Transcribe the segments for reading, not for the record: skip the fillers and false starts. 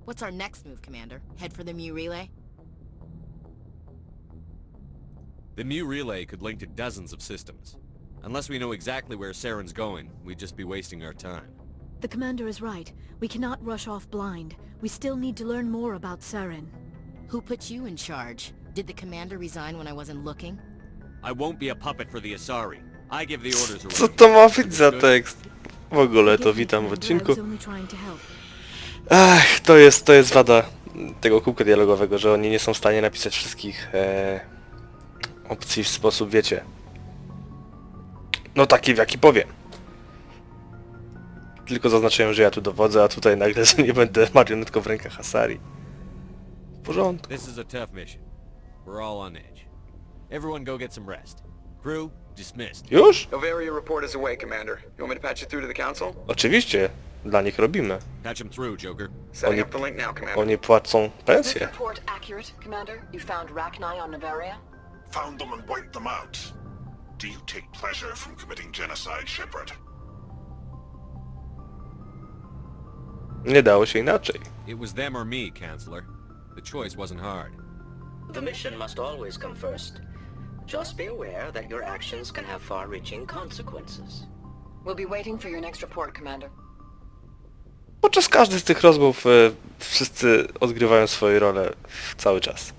What's our next move, Commander? Head for the Mu relay? The Mu relay could link to dozens of systems. Unless we know exactly where Saren's going, we'd just be wasting our time. The commander is right. We cannot rush off blind. We still need to learn more about Saren. Who put you in charge? Did the commander resign when I wasn't looking? I won't be a puppet for the Asari. I give the orders Co around. to ma być za tekst? W ogóle to Forgive me, witam w Commander. odcinku. I was only trying to help. Ach, to jest wada tego kółka dialogowego, że oni nie są w stanie napisać wszystkich opcji w sposób, wiecie, no taki w jaki powiem. Tylko zaznaczyłem, że ja tu dowodzę, a tutaj nagle, że nie będę marionetką w rękach Asari. W porządku. This is a tough mission. We're all on edge. Everyone go get some rest. Crew, dismissed. Już? Novaria report is away, Commander. You want me to patch it through to the Council? Oczywiście. Dla nich robimy. Patch them through, Joker. Setting up the link now, Commander. Oni płacą Is this pensję. report accurate, Commander? You found Rachni on Novaria? Found them and wiped them out. Do you take pleasure from committing genocide, Shepard? Nie dało się inaczej. It was them or me, Counselor. The choice wasn't hard. The mission must always come first. Just be aware that your actions can have far-reaching consequences. We'll be waiting for your next report, Commander. Podczas każdej z tych rozmów wszyscy odgrywają swoje role cały czas.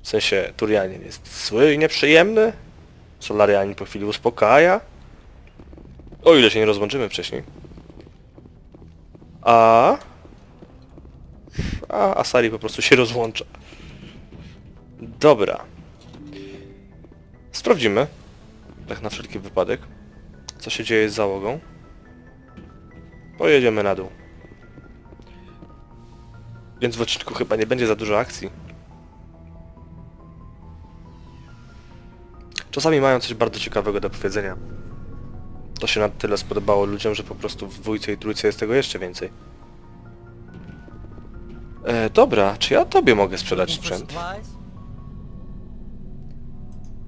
W sensie Turianin jest zły i nieprzyjemny, Solarianin po chwili uspokaja, o ile się nie rozłączymy wcześniej. A Asari po prostu się rozłącza. Dobra. Sprawdzimy, tak na wszelki wypadek, co się dzieje z załogą. Pojedziemy na dół. Więc w odcinku chyba nie będzie za dużo akcji. Czasami mają coś bardzo ciekawego do powiedzenia. To się na tyle spodobało ludziom, że po prostu w dwójce i trójce jest tego jeszcze więcej. Dobra, czy ja tobie mogę sprzedać sprzęt?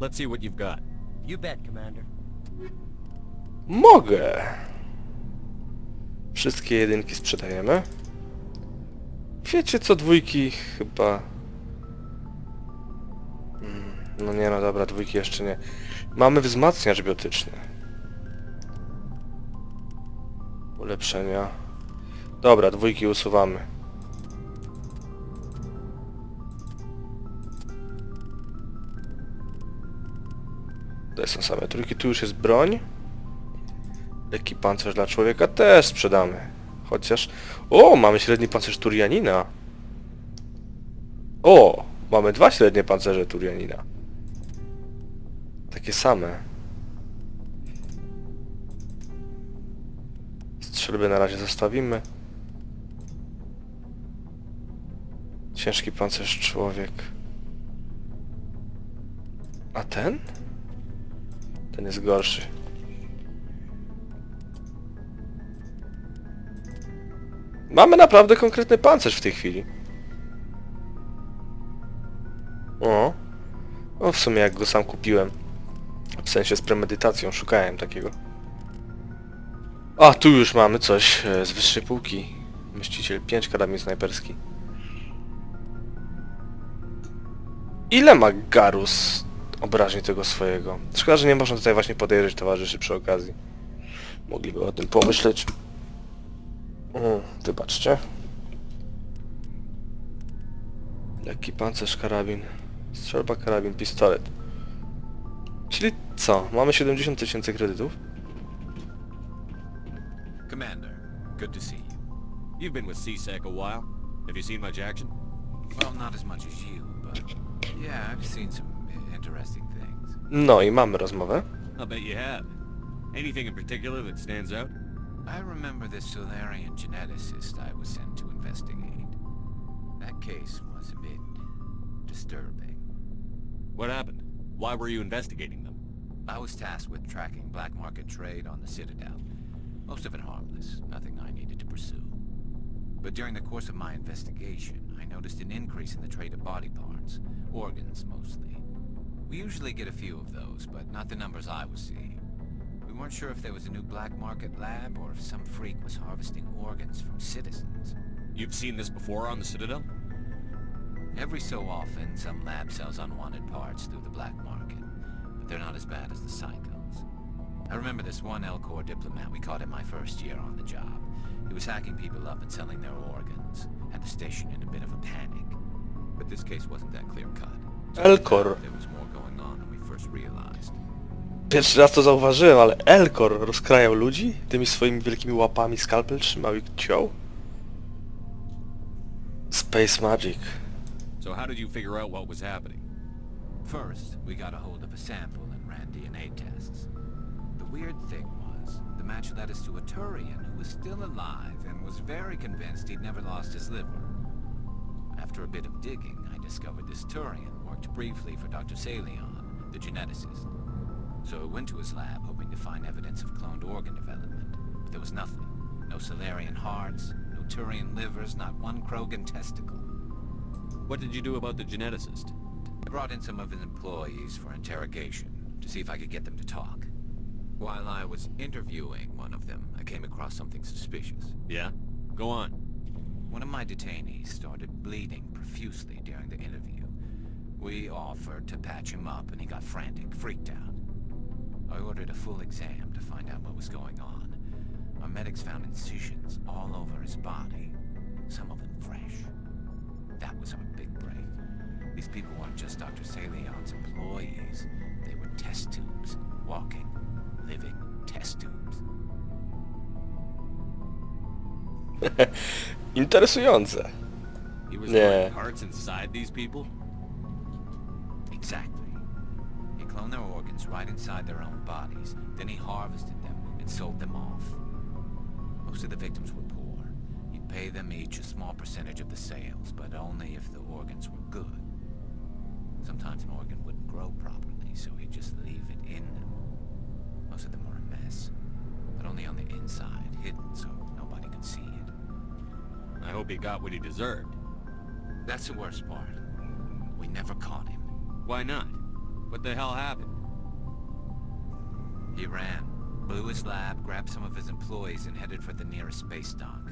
Let's see what you've got. You bet, Commander. Mogę! Wszystkie jedynki sprzedajemy. Wiecie co, dwójki chyba... No nie, no dobra, dwójki jeszcze nie. Mamy wzmacniacz biotyczny. Ulepszenia. Dobra, dwójki usuwamy. Tutaj są same trójki, tu już jest broń. Lekki pancerz dla człowieka też sprzedamy. Chociaż... O, mamy średni pancerz Turianina. O, mamy dwa średnie pancerze Turianina. Takie same. Strzelby na razie zostawimy. Ciężki pancerz człowiek. A ten? Ten jest gorszy. Mamy naprawdę konkretny pancerz w tej chwili. O. No w sumie jak go sam kupiłem. W sensie z premedytacją szukałem takiego. A tu już mamy coś z wyższej półki. Myśliciel 5, karabin snajperski. Ile ma Garus obrażeń tego swojego? Szkoda, że nie można tutaj właśnie podejrzeć towarzyszy przy okazji. Mogliby o tym pomyśleć. Wybaczcie. Lekki pancerz, karabin. Strzelba, karabin, pistolet. Czyli co? Mamy 70 000 kredytów? Commander, good to see you. You've been with CSEC a while. Have you seen much action? Well, not as much as you, but yeah, I've seen some interesting things. No i mamy rozmowę. I'll bet you have. Anything in particular that stands out? I remember this Solarian geneticist I was sent to investigate. That case was a bit disturbing. What happened? Why were you investigating them? I was tasked with tracking black market trade on the Citadel. Most of it harmless, nothing I needed to pursue. But during the course of my investigation, I noticed an increase in the trade of body parts, organs mostly. We usually get a few of those, but not the numbers I was seeing. We weren't sure if there was a new black market lab or if some freak was harvesting organs from citizens. You've seen this before on the Citadel? Every so often, some lab sells unwanted parts through the black market, but they're not as bad as the psychos. I remember this one L-Corps diplomat we caught in my first year on the job. He was hacking people up and selling their organs. Had the station in a bit of a panic. But this case wasn't that clear-cut. L-Corps. There was more going on than we first realized. Pierwszy raz to zauważyłem, ale L-Corps rozkrajał ludzi? Tymi swoimi wielkimi łapami skalpel trzymał i ciął? Space Magic. So how did you figure out what was happening? First, we got a hold of a sample and ran DNA tests. The weird thing was, the match led us to a Turian who was still alive and was very convinced he'd never lost his liver. After a bit of digging, I discovered this Turian worked briefly for Dr. Salion, the geneticist. So I went to his lab hoping to find evidence of cloned organ development, but there was nothing. No Salarian hearts, no Turian livers, not one Krogan testicle. What did you do about the geneticist? I brought in some of his employees for interrogation, to see if I could get them to talk. While I was interviewing one of them, I came across something suspicious. Yeah? Go on. One of my detainees started bleeding profusely during the interview. We offered to patch him up and he got frantic, freaked out. I ordered a full exam to find out what was going on. Our medics found incisions all over his body, some of them fresh. That was our big break. These people weren't just Dr. Salion's employees. They were test tubes, walking, living test tubes. Interesujące. He was Yeah. putting parts inside these people? Exactly. He cloned their organs right inside their own bodies. Then he harvested them and sold them off. Most of the victims were poor. He'd pay them each a small percentage of the sales, but only if the organs were good. Sometimes an organ wouldn't grow properly, so he'd just leave it in them. Most of them were a mess, but only on the inside, hidden so nobody could see it. I hope he got what he deserved. That's the worst part. We never caught him. Why not? What the hell happened? He ran, blew his lab, grabbed some of his employees, and headed for the nearest space dock.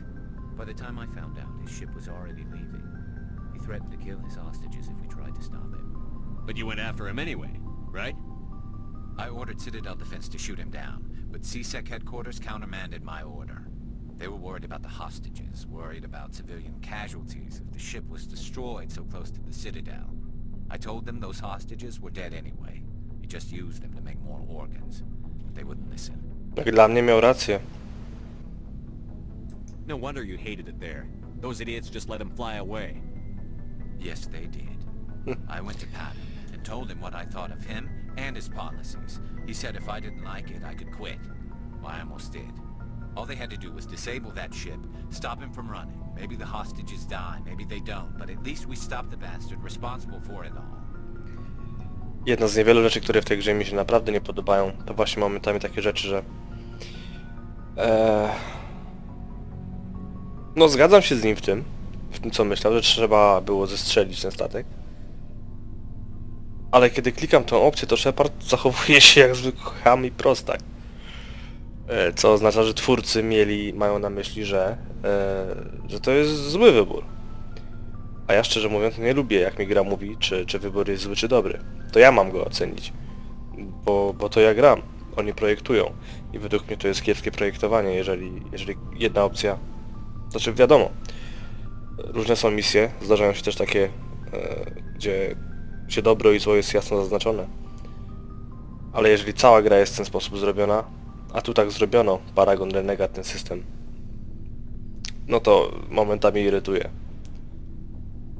By the time I found out, his ship was already leaving. He threatened to kill his hostages if we tried to stop him. But you went after him anyway, right? I ordered Citadel Defense to shoot him down, but CSEC headquarters countermanded my order. They were worried about the hostages, worried about civilian casualties if the ship was destroyed so close to the Citadel. I told them those hostages were dead anyway. He just used them to make more organs. But they wouldn't listen. Jak dla mnie miał rację. No wonder you hated it there. Those idiots just let him fly away. Yes, they did. I went to Patton and told him what I thought of him and his policies. He said if I didn't like it, I could quit. Well, I almost did. All they had to do was disable that ship, stop him from running. Maybe the hostages die, maybe they don't, but at least we stopped the bastard responsible for it all. Jedna z niewielu rzeczy, które w tej grze mi się naprawdę nie podobają, to właśnie momentami takie rzeczy, że... No zgadzam się z nim w tym co myślał, że trzeba było zestrzelić ten statek. Ale kiedy klikam tą opcję, to Shepard zachowuje się jak zwykły cham i prostak. Co oznacza, że twórcy mają na myśli, że to jest zły wybór. A ja szczerze mówiąc nie lubię, jak mi gra mówi, czy wybór jest zły, czy dobry. To ja mam go ocenić. Bo to ja gram. Oni projektują. I według mnie to jest kiepskie projektowanie, jeżeli jedna opcja... Znaczy wiadomo, różne są misje, zdarzają się też takie, gdzie dobro i zło jest jasno zaznaczone. Ale jeżeli cała gra jest w ten sposób zrobiona, a tu tak zrobiono, paragon, renegat, ten system, no to momentami irytuje.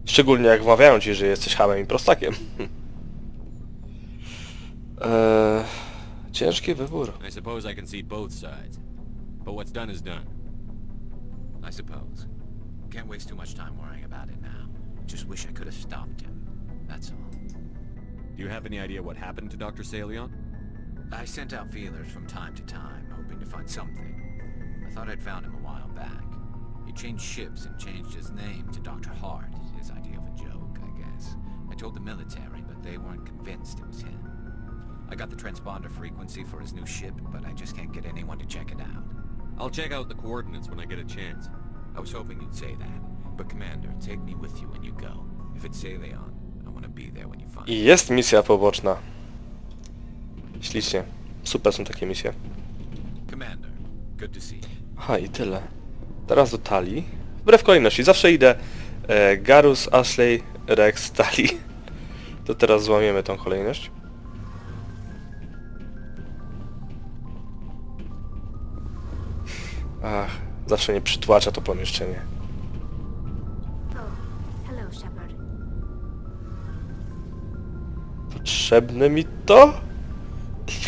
Szczególnie jak wmawiają ci, że jesteś hamem i prostakiem. Ciężki wybór. I suppose I can see both sides. But what's done is done. I suppose. Can't waste too much time worrying about it now. Just wish I could have stopped him. That's all. Do you have any idea what happened to Dr. Salion? I sent out feelers from time to time, hoping to find something. I thought I'd found him a while back. He changed ships and changed his name to Dr. Hart, his idea of a joke, I guess. I told the military, but they weren't convinced it was him. I got the transponder frequency for his new ship, but I just can't get anyone to check it out. I'll check out the coordinates when I get a chance. I was hoping you'd say that. But Commander, take me with you when you go. If it's Alien, I want to be there when you find I jest misja poboczna. Ślicznie. Super są takie misje. Commander, good to see you. Aha, i tyle. Teraz do Talii. Wbrew kolejności. Zawsze idę Garus, Ashley, Rex, Talii. To teraz złamiemy tą kolejność. Ach, zawsze mnie przytłacza to pomieszczenie. Oh, hello, Shepard. Potrzebne mi to?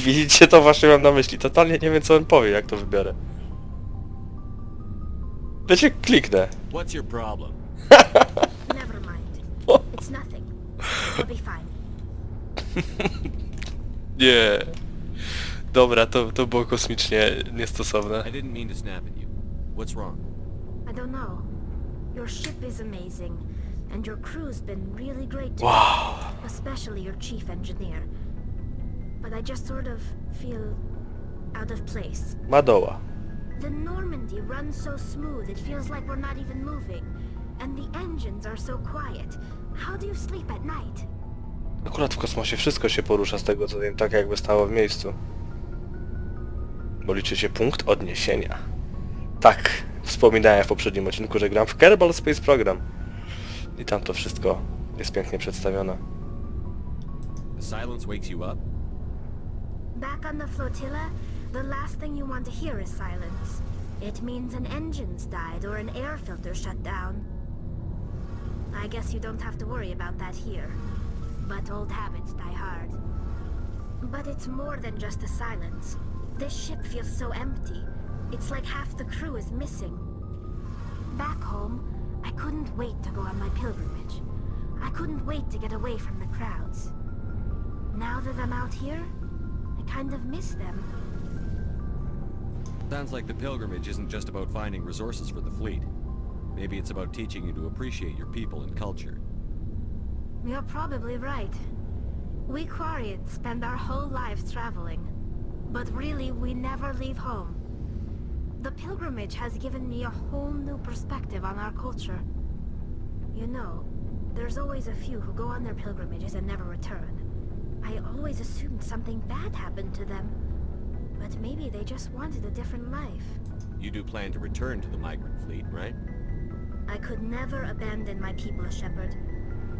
Widzicie, to właśnie mam na myśli. Totalnie nie wiem, co on powie, jak to wybiorę. Wiecie, kliknę. What's your problem? Never mind. It's nothing. I'll be fine. Nie. Dobra, to było kosmicznie niestosowne. I didn't mean to snap at you. What's wrong? I don't know. Your ship is amazing, and your crew's been really great to Wow. me, especially your chief engineer. But I just sort of feel out of place. Madoła. The Normandie runs so smooth it feels like we're not even moving, and the engines are so quiet. How do you sleep at night? Akurat w kosmosie wszystko się porusza z tego, co wiem, tak jakby stało w miejscu. Bo liczy się punkt odniesienia. Tak, wspominałem w poprzednim odcinku, że gram w Kerbal Space Program. I tam to wszystko jest pięknie przedstawione. The silence wakes you up? Back on the flotilla, the last thing you want to hear is silence. It means an engine's died or an air filter shut down. I guess you don't have to worry about that here. But old habits die hard. But it's more than just the silence. This ship feels so empty. It's like half the crew is missing. Back home, I couldn't wait to go on my pilgrimage. I couldn't wait to get away from the crowds. Now that I'm out here, I kind of miss them. Sounds like the pilgrimage isn't just about finding resources for the fleet. Maybe it's about teaching you to appreciate your people and culture. You're probably right. We Quarians spend our whole lives traveling. But really, we never leave home. The pilgrimage has given me a whole new perspective on our culture. You know, there's always a few who go on their pilgrimages and never return. I always assumed something bad happened to them. But maybe they just wanted a different life. You do plan to return to the migrant fleet, right? I could never abandon my people, Shepherd.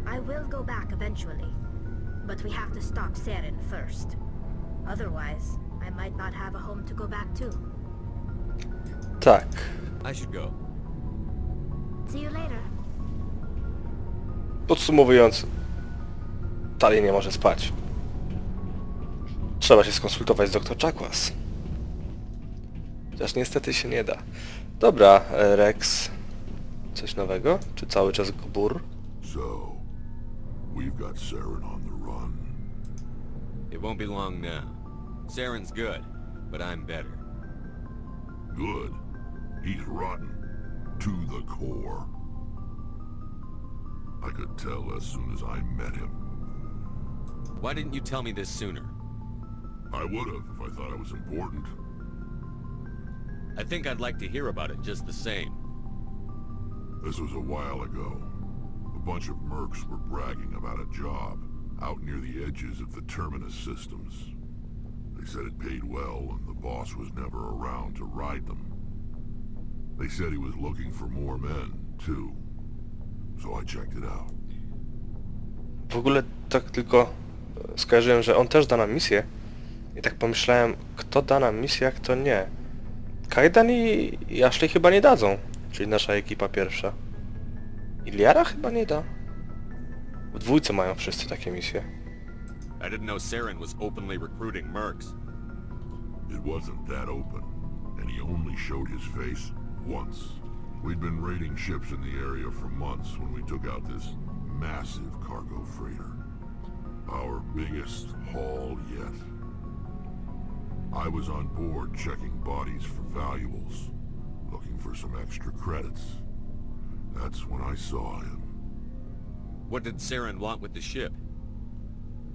I will go back eventually. But we have to stop Seren first. Otherwise, I might not have a home to go back to. Tak. I should go. See you later. Podsumowując, Talia nie może spać. Trzeba się skonsultować z dr Chakwas. Chociaż niestety się nie da. Dobra, Rex. Coś nowego? Czy cały czas gbur? So, we've got Seren on the run. It won't be long now. Saren's good, but I'm better. Good. He's rotten. To the core. I could tell as soon as I met him. Why didn't you tell me this sooner? I would have if I thought it was important. I think I'd like to hear about it just the same. This was a while ago. A bunch of mercs were bragging about a job out near the edges of the Terminus systems. They said it paid well and the boss was never around to ride them. They said he was looking for more men, too. So I checked it out. W ogóle tak tylko skojarzyłem, że on też da nam misję. I tak pomyślałem, kto da nam misję, jak to nie. Kajdan i Ashley chyba nie dadzą. Czyli nasza ekipa pierwsza. I Liara chyba nie da. W dwójce mają wszyscy takie misje. I didn't know Seren was openly recruiting mercs. It wasn't that open, and he only showed his face once. We'd been raiding ships in the area for months when we took out this massive cargo freighter. Our biggest haul yet. I was on board checking bodies for valuables, looking for some extra credits. That's when I saw him. What did Seren want with the ship?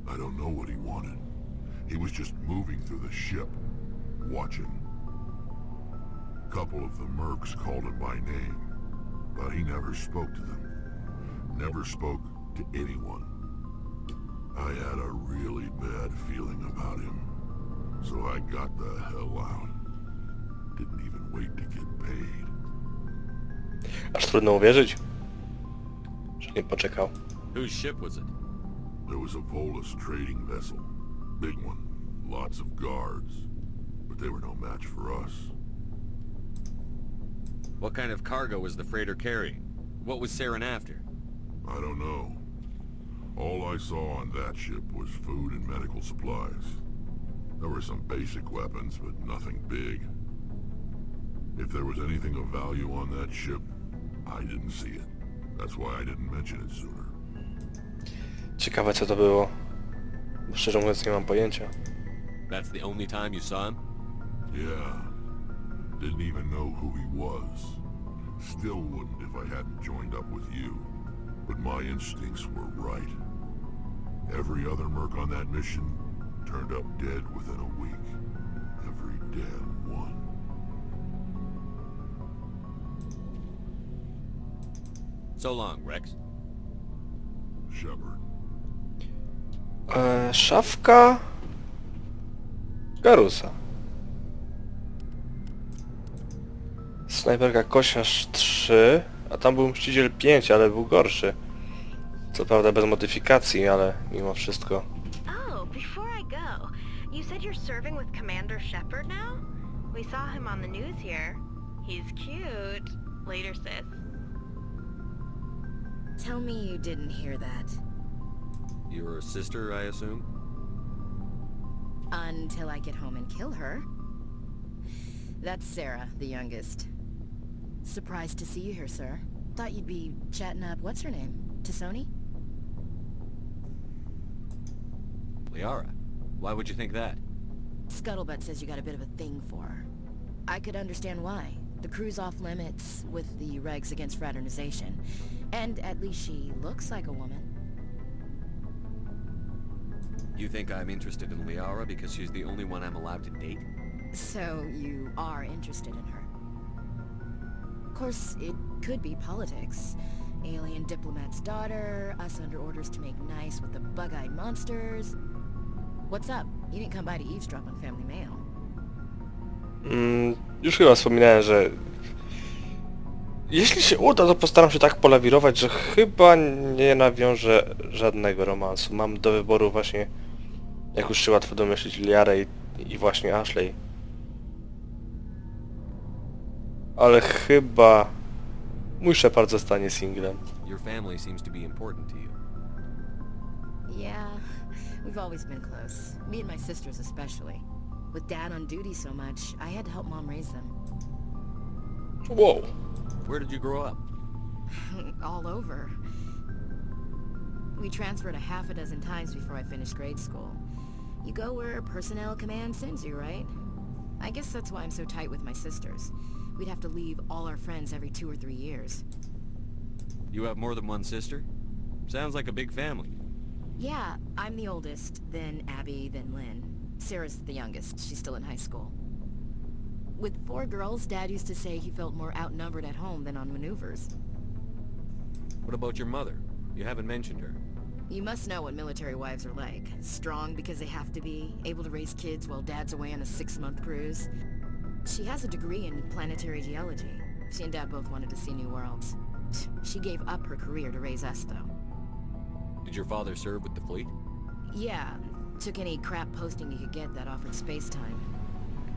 I don't know what he wanted. He was just moving through the ship, watching. A couple of the mercs called him by name. but he never spoke to them. Never spoke to anyone. I had a really bad feeling about him, so I got the hell out. Didn't even wait to get paid. Aż trudno uwierzyć, że nie poczekał. Whose ship was it? There was a Volus trading vessel. Big one. Lots of guards. But they were no match for us. What kind of cargo was the freighter carrying? What was Saren after? I don't know. All I saw on that ship was food and medical supplies. There were some basic weapons, but nothing big. If there was anything of value on that ship, I didn't see it. That's why I didn't mention it sooner. Ciekawe co to było. Bo szczerze mówiąc nie mam pojęcia. That's the only time you saw him? Yeah. Didn't even know who he was. Still wouldn't if I hadn't joined up with you. But my instincts were right. Every other merc on that mission turned up dead within a week. Every damn one. So long, Rex. Shepherd. Szafka... Garusa. Snajperka Kosiarz 3, a tam był Mściciel 5, ale był gorszy. Co prawda bez modyfikacji, ale mimo wszystko. Oh, before I go, you said you're serving with Commander Shepherd now? We saw him on the news here. He's cute. Later, sis. Tell me you didn't hear that. Your sister, I assume? Until I get home and kill her. That's Sarah, the youngest. Surprised to see you here, sir. Thought you'd be chatting up, what's her name? Tassoni? Liara. Why would you think that? Scuttlebutt says you got a bit of a thing for her. I could understand why. The crew's off limits with the regs against fraternization. And at least she looks like a woman. You think I'm interested in Liara because she's the only one I'm allowed to date? So you are interested in her. Of course, it could be politics. Alien diplomat's daughter, us under orders to make nice with the bug-eyed monsters. What's up? You didn't come by to eavesdrop on Family Mail. Już chyba wspominałem, że jeśli się uda, to postaram się tak polawirować, że chyba nie nawiążę żadnego romansu. Mam do wyboru właśnie, jak już się łatwo domyślić, Liarę i właśnie Ashley. Ale chyba mój Shepard zostanie singlem. Your family seems to be important to you. Yeah, we've always been close. Me and my sisters especially. With Dad on duty so much, I had to help Mom raise them. Wow. Where did you grow up? All over. We transferred a half a dozen times before I finished grade school. You go where personnel command sends you, right? I guess that's why I'm so tight with my sisters. We'd have to leave all our friends every 2 or 3 years. You have more than one sister? Sounds like a big family. Yeah, I'm the oldest, then Abby, then Lynn. Sarah's the youngest. She's still in high school. With 4 girls, Dad used to say he felt more outnumbered at home than on maneuvers. What about your mother? You haven't mentioned her. You must know what military wives are like. Strong because they have to be, able to raise kids while Dad's away on a 6-month cruise. She has a degree in planetary geology. She and Dad both wanted to see new worlds. She gave up her career to raise us, though. Did your father serve with the fleet? Yeah, took any crap posting he could get that offered space time.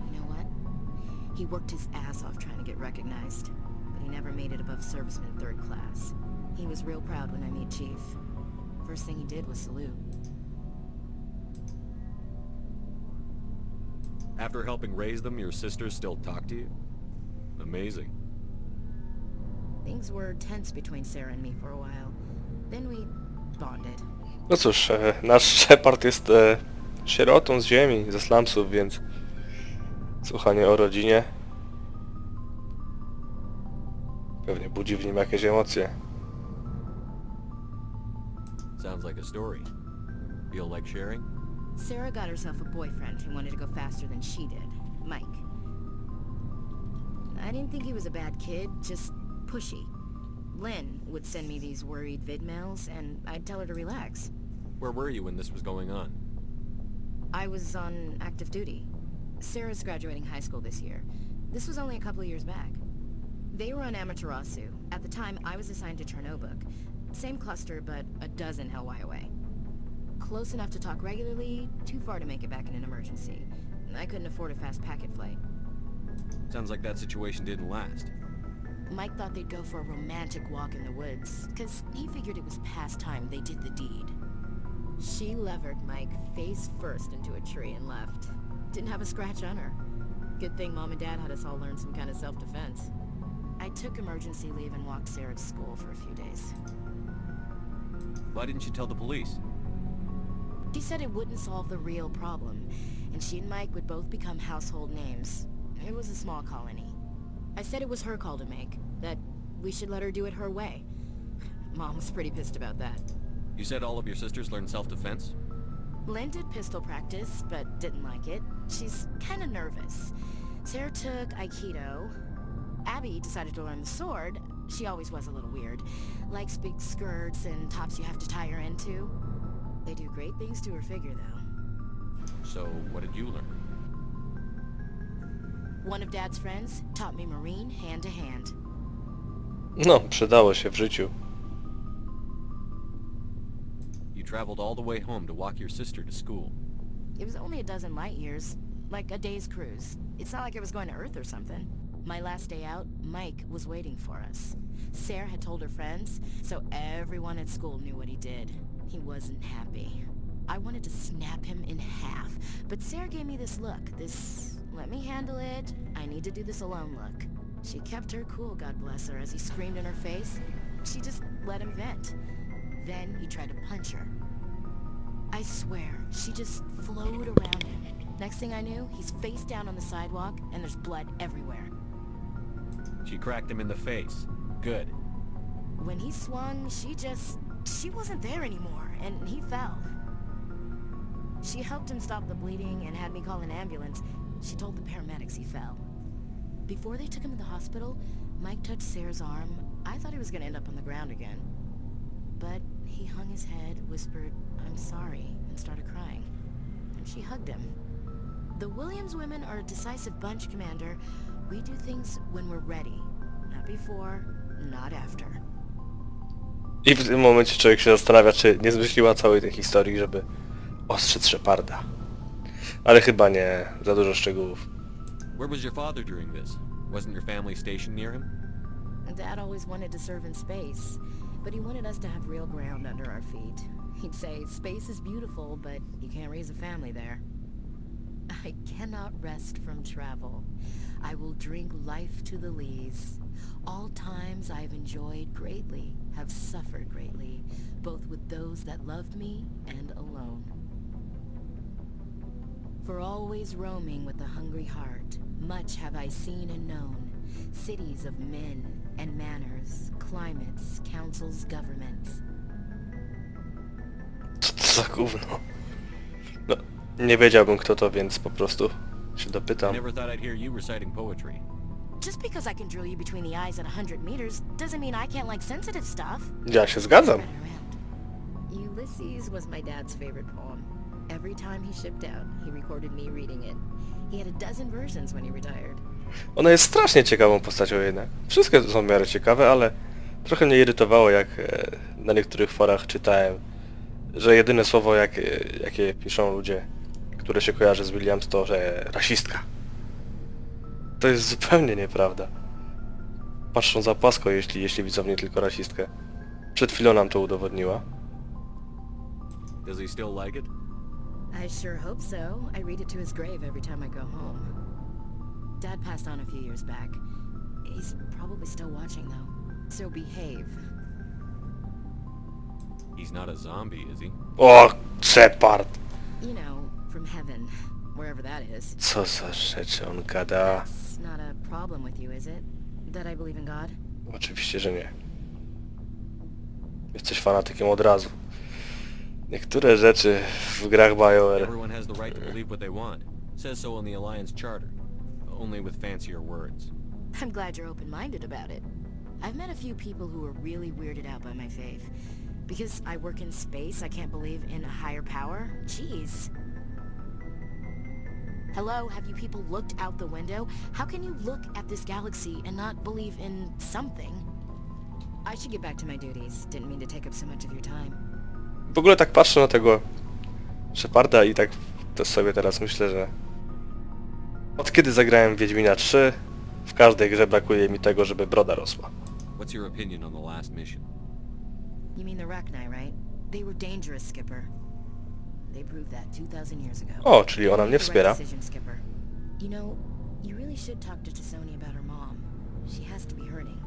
You know what? He worked his ass off trying to get recognized, but he never made it above serviceman 3rd class. He was real proud when I met Chief. First thing he did was salute. After helping raise them, your sisters still talk to you? Amazing. Things were tense between Sarah and me for a while. Then we bonded. No cóż, nasz Shepard jest sierotą z ziemi, ze slumsów, więc słuchanie o rodzinie pewnie budzi w nim jakieś emocje. Sounds like a story. Feel like sharing? Sarah got herself a boyfriend who wanted to go faster than she did, Mike. I didn't think he was a bad kid, just pushy. Lynn would send me these worried vid mails, and I'd tell her to relax. Where were you when this was going on? I was on active duty. Sarah's graduating high school this year. This was only a couple of years back. They were on Amaterasu. At the time, I was assigned to Chernobog. Same cluster, but a dozen LY away. Close enough to talk regularly, too far to make it back in an emergency. I couldn't afford a fast packet flight. Sounds like that situation didn't last. Mike thought they'd go for a romantic walk in the woods, because he figured it was past time they did the deed. She levered Mike face first into a tree and left. Didn't have a scratch on her. Good thing Mom and Dad had us all learn some kind of self-defense. I took emergency leave and walked Sarah to school for a few days. Why didn't you tell the police? She said it wouldn't solve the real problem, and she and Mike would both become household names. It was a small colony. I said it was her call to make, that we should let her do it her way. Mom was pretty pissed about that. You said all of your sisters learned self-defense? Lynn did pistol practice, but didn't like it. She's kind of nervous. Sarah took Aikido. Abby decided to learn the sword. She always was a little weird. Likes big skirts and tops you have to tie her into. They do great things to her figure, though. So, what did you learn? One of Dad's friends taught me Marine hand to hand. No, przydało się w życiu. You traveled all the way home to walk your sister to school. It was only a dozen light years, like a day's cruise. It's not like I was going to Earth or something. My last day out, Mike was waiting for us. Sarah had told her friends, so everyone at school knew what he did. He wasn't happy. I wanted to snap him in half, but Sarah gave me this look, this let me handle it, I need to do this alone look. She kept her cool, God bless her, as he screamed in her face. She just let him vent. Then he tried to punch her. I swear, she just flowed around him. Next thing I knew, he's face down on the sidewalk, and there's blood everywhere. She cracked him in the face. Good. When he swung, she wasn't there anymore, and he fell. She helped him stop the bleeding and had me call an ambulance. She told the paramedics he fell. Before they took him to the hospital, Mike touched Sarah's arm. I thought he was going to end up on the ground again. But he hung his head, whispered, "I'm sorry," and started crying. And she hugged him. The Williams women are a decisive bunch, Commander. We do things when we're ready. Not before, not after. I w tym momencie człowiek się zastanawia, czy nie zmyśliła całej tej historii, żeby ostrzec Sheparda. Ale chyba nie. Za dużo szczegółów. Where was your father during this? Wasn't your family stationed near him? Dad always wanted to serve in space, but he wanted us to have real ground under our feet. He'd say, space is beautiful, but you can't raise a family there. I cannot rest from travel. I will drink life to the lees. All times I have enjoyed greatly, have suffered greatly, both with those that loved me and alone. For always roaming with a hungry heart, much have I seen and known, cities of men and manners, climates, councils, governments. Co to za gówno? No, nie wiedziałbym kto to, więc po prostu się I dopytam. never thought I'd hear you reciting poetry. Just because I can drill you between the eyes at 100 meters doesn't mean I can't like sensitive stuff. Ja się zgadzam. Spread it around. Ulysses was my dad's favorite poem. Every time he shipped out, he recorded me reading it. He had a dozen versions when he retired. Ona jest strasznie ciekawą postacią jednak. Wszystkie są w miarę ciekawe, ale trochę mnie irytowało, jak na niektórych forach czytałem, że jedyne słowo jakie piszą ludzie, które się kojarzy z Williams, to że rasistka. To jest zupełnie nieprawda. Patrzą za płasko, jeśli widzą nie tylko rasistkę. Przed chwilą nam to udowodniła. Does he still like it? I sure hope so. I read it to his grave every time I go home. Dad passed on a few years back. He's probably still watching though. So behave. He's not a zombie, is he? O, Shepard! You know, from heaven, wherever that is. Co za rzeczy on gada? That's not a problem with you, is it? That I believe in God? Oczywiście, że nie. Jesteś fanatykiem od razu. Niektóre rzeczy w grach BioWare... Everyone has the right to believe what they want. Says so in the Alliance Charter. Only with fancier words. I'm glad you're open-minded about it. I've met a few people who are really weirded out by my faith. Because I work in space, I can't believe in a higher power? Jeez. Hello, have you people looked out the window? How can you look at this galaxy and not believe in something? I should get back to my duties. Didn't mean to take up so much of your time. W ogóle tak patrzę na tego Sheparda i tak to sobie teraz myślę, że od kiedy zagrałem w Wiedźmina 3, w każdej grze brakuje mi tego, żeby broda rosła. What's your opinion on the last mission? You mean the Rachni, right? They were dangerous, Skipper. They proved that 2000 years ago. O, czyli ona mnie You made the wspiera. right decision, Skipper. You know, you really should talk to Tisoni about her mom. She has to be hurting.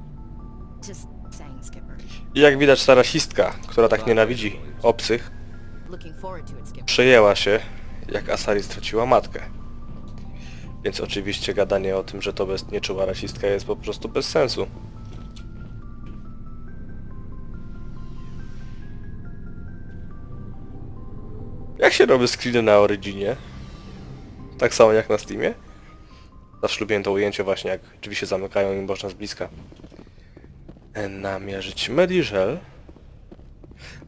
Just saying, Skipper. I jak widać ta rasistka, która tak nienawidzi obcych, Looking forward to it, Skipper. przejęła się, jak Asari straciła matkę. Więc oczywiście gadanie o tym, że to nieczuła rasistka jest po prostu bez sensu. Jak się robi screeny na Originie? Tak samo jak na Steamie? Zawsze lubiłem to ujęcie właśnie, jak drzwi się zamykają i można z bliska namierzyć Mediżel.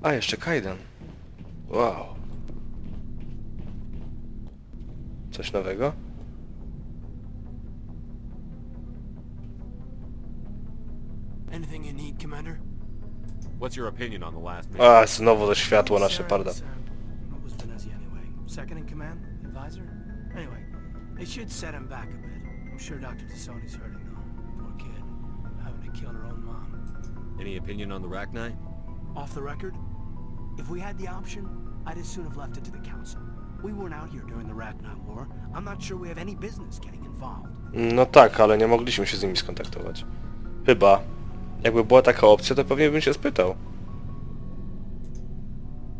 A, jeszcze kajdan. Wow. Coś nowego? Anything you need, Commander? What's your opinion on the last mission? A, znowu to światło na Sheparda. What was Venezia anyway? Second in command? Advisor? Anyway, they should set him back a bit. I'm sure Dr. Tisoni's hurting though. Poor kid. Having to kill her own mom. Any opinion on the Rachni? Off the record? If we had the option, I'd as soon have left it to the Council. We weren't out here during the Rachni War. I'm not sure we have any business getting involved. No tak, ale nie mogliśmy się z nimi skontaktować. Chyba. Jakby była taka opcja, to pewnie bym się spytał.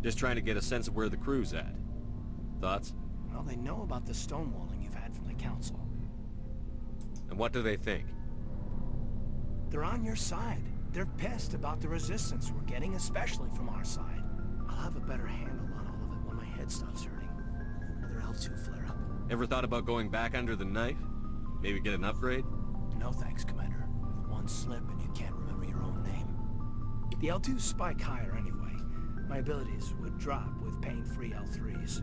Just trying to get a sense of where the crew's at. Thoughts? Well, they know about the stonewalling you've had from the Council. And what do they think? They're on your side. They're pissed about the resistance we're getting, especially from our side. I'll have a better handle on all of it when my head stops hurting. Another L2 flare-up. Ever thought about going back under the knife? Maybe get an upgrade? No thanks, Commander. One slip and you can't remember your own name. The L2s spike higher anyway. My abilities would drop with pain-free L3s.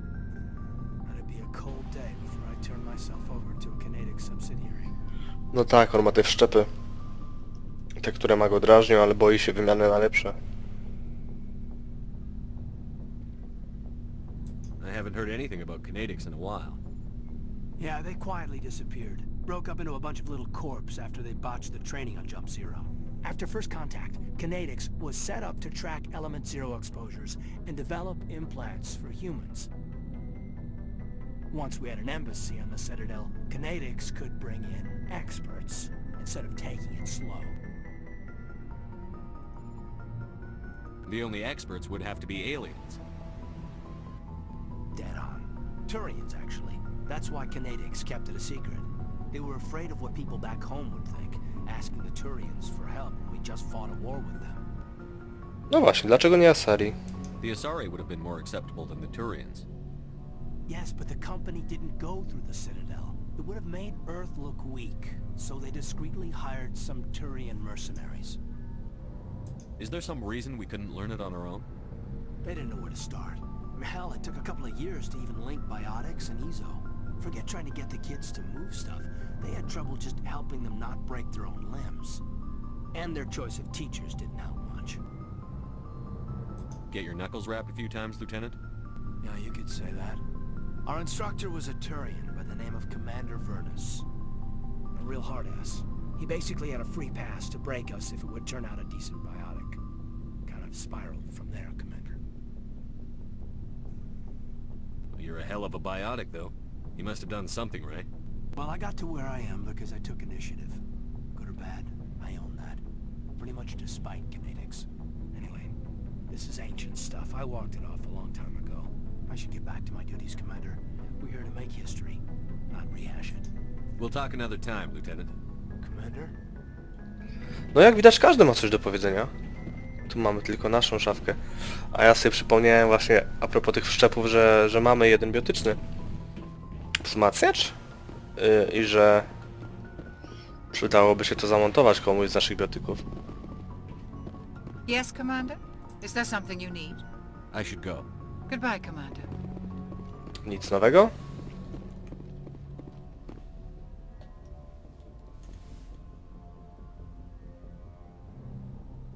That'd be a cold day before I turn myself over to a Canadic subsidiary. No tak, on ma te wszczepy. Te, które ma go drażnią, ale boi się wymiany na lepsze. I haven't heard anything about Canadics in a while. Yeah, they quietly disappeared. Broke up into a bunch of little corps after they botched the training on Jump Zero. After first contact, Canadics was set up to track Element Zero exposures and develop implants for humans. Once we had an embassy on the Citadel, Canadics could bring in experts instead of taking it slow. The only experts would have to be aliens. Dead on. Turians, actually. That's why Canadics kept it a secret. They were afraid of what people back home would think, asking the Turians for help when we just fought a war with them. No właśnie, dlaczego nie Asari? The Asari would have been more acceptable than the Turians. Yes, but the company didn't go through the Citadel. It would have made Earth look weak, so they discreetly hired some Turian mercenaries. Is there some reason we couldn't learn it on our own? They didn't know where to start. Hell, it took a couple of years to even link biotics and Ezo. Forget trying to get the kids to move stuff. They had trouble just helping them not break their own limbs. And their choice of teachers didn't help much. Get your knuckles rapped a few times, Lieutenant? Yeah, you could say that. Our instructor was a Turian by the name of Commander Vernus. A real hard-ass. He basically had a free pass to break us if it would turn out a decent biotic. Kind of spiraled from there, Commander. Well, you're a hell of a biotic, though. You must have done something right. Well, I got to where I am because I took initiative. Good or bad, I own that. Pretty much despite Canadics. Anyway, this is ancient stuff. I walked it off a long time ago. I should get back to my duties, Commander. We're here to make history, not rehash it. We'll talk another time, Lieutenant. Commander? No jak widać, każdy ma coś do powiedzenia. Tu mamy tylko naszą szafkę. A ja sobie przypomniałem właśnie a propos tych wszczepów, że mamy jeden biotyczny wzmacniacz i że przydałoby się to zamontować komuś z naszych biotyków. Yes, Commander? Is there something you need? I should go. Goodbye, Commander. Nic nowego?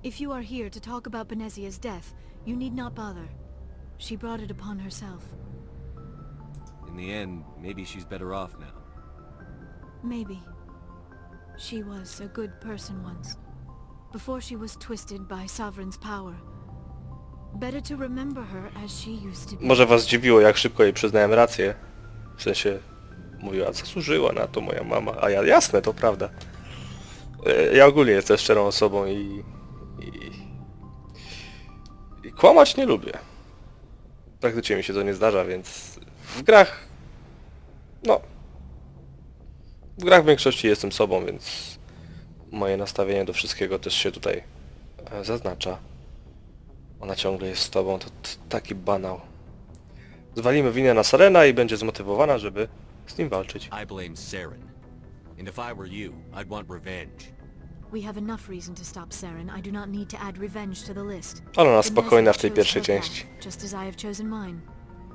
If you are here to talk about Benezia's death, you need not bother. She brought it upon herself. In the end, maybe she's better off now. Maybe. She was a good person once. Before she was twisted by Sovereign's power. Better to remember her as she used to be. Może was zdziwiło, jak szybko jej przyznałem rację. W sensie, mówiła, zasłużyła na to moja mama. A ja, jasne, to prawda. Ja ogólnie jestem szczerą osobą i kłamać nie lubię. Praktycznie mi się to nie zdarza, więc w grach... No... W grach w większości jestem sobą, więc moje nastawienie do wszystkiego też się tutaj zaznacza. Ona ciągle jest z tobą, to taki banał. Zwalimy winę na Serena i będzie zmotywowana, żeby z nim walczyć. I blame Saren. And if I were you, I'd want revenge. We have enough reason to stop Saren. I do not need to add revenge to the list. Ale ona spokojna w tej Benezia pierwszej chose her części. path, just as I have chosen mine.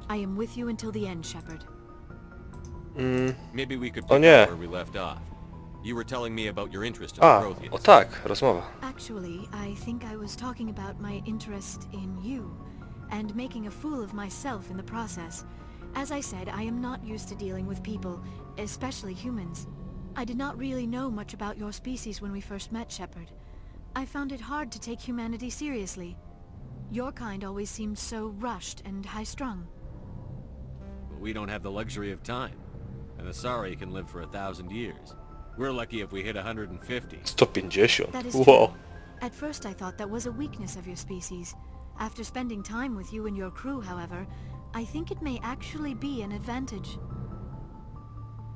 I am with you until the end, Shepard. Maybe we could O pick nie. up where we left off. You were telling me about your interest in A, the Protheans. o tak, rozmowa. Actually, I think I was talking about my interest in you, and making a fool of myself in the process. As I said, I am not used to dealing with people, especially humans. I did not really know much about your species when we first met, Shepard. I found it hard to take humanity seriously. Your kind always seemed so rushed and high-strung. But we don't have the luxury of time. And the Asari can live for 1,000 years. We're lucky if we hit 150. 150. That is Wow. true. At first I thought that was a weakness of your species. After spending time with you and your crew, however, I think it may actually be an advantage.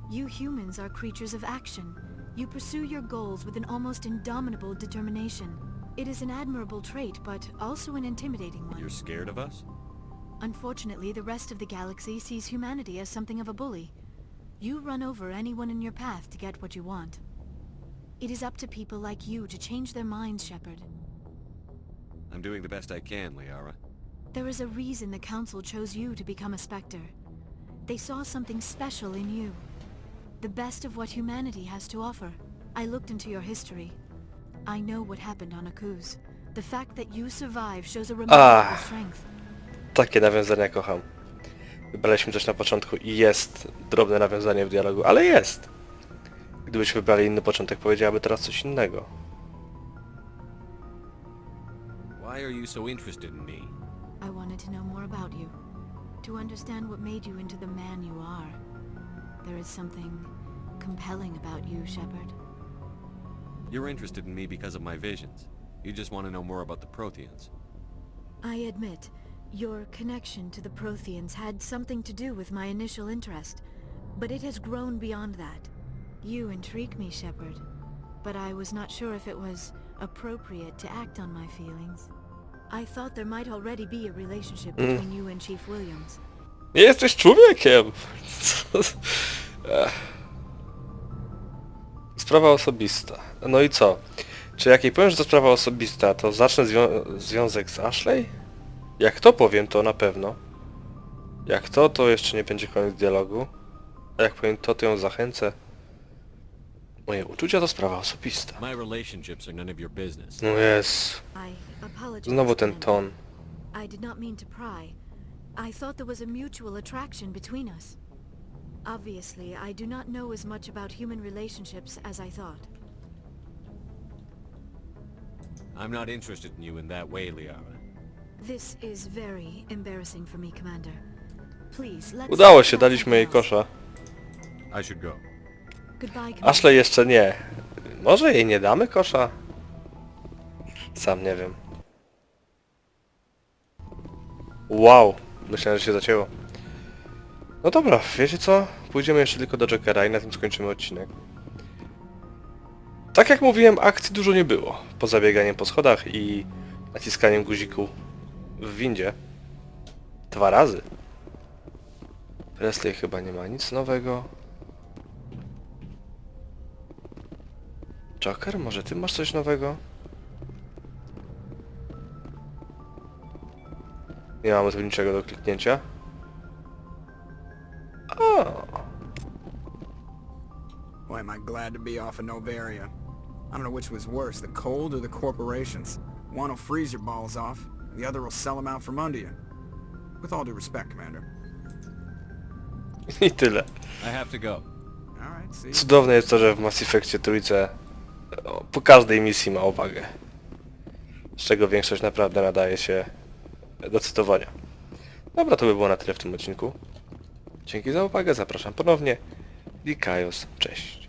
You humans are creatures of action. You pursue your goals with an almost indomitable determination. It is an admirable trait, but also an intimidating one. You're scared of us? Unfortunately, the rest of the galaxy sees humanity as something of a bully. You run over anyone in your path to get what you want. It is up to people like you to change their minds, Shepard. I'm doing the best I can, Liara. There is a reason the Council chose you to become a Spectre. They saw something special in you. The best of what humanity has to offer. I looked into your history. I know what happened on Akuz. The fact that you survived shows a remarkable strength. Takie nawiązania kocham. Wybraliśmy coś na początku i jest drobne nawiązanie w dialogu, ale jest! Gdybyśmy wybrali inny początek, powiedziałaby teraz coś innego. Why are you so interested in me? I wanted to know more about you. To understand what made you into the man you are. There is something compelling about you, Shepard. You're interested in me because of my visions. You just want to know more about the Protheans. I admit, your connection to the Protheans had something to do with my initial interest, but it has grown beyond that. You intrigue me, Shepard, but I was not sure if it was appropriate to act on my feelings. I thought there might already be a relationship between you and Chief Williams. Nie jesteś człowiekiem! Sprawa osobista. No i co? Czy jak jej powiem, że to sprawa osobista, to zacznę związek z Ashley? Jak to powiem, to na pewno. Jak to jeszcze nie będzie koniec dialogu. A jak powiem to ją zachęcę. Moje uczucia to sprawa osobista. My relationships are none of your business. No jest. Znowu ten ton. I did not mean to pry. I thought there was a mutual attraction between us. Obviously, I do not know as much about human relationships as I thought. I'm not interested in you in that way, Liara. This is very embarrassing for me, Commander. Please, let's... Udało się, daliśmy jej kosza. I should go. Goodbye, Commander. Ashley jeszcze nie. Może jej nie damy kosza? Sam nie wiem. Wow, myślałem, że się zacięło. No dobra, wiecie co? Pójdziemy jeszcze tylko do Jokera i na tym skończymy odcinek. Tak jak mówiłem, akcji dużo nie było. Poza bieganiem po schodach i naciskaniem guziku w windzie. 2 razy. Presley chyba nie ma nic nowego. Joker, może ty masz coś nowego? Nie mamy tu niczego do kliknięcia. O! Boy, am I glad to be off of Novaria. I don't know which was worse, the cold or the corporations. One will freeze your balls off, the other will sell them out from under you. With all due respect, Commander. I tyle. I have to go. All right, see you. Cudowne jest to, że w Mass Effectie trójce po każdej misji ma uwagę. Z czego większość naprawdę nadaje się do cytowania. Dobra, to by było na tyle w tym odcinku. Dzięki za uwagę, zapraszam ponownie. Dikajos, cześć.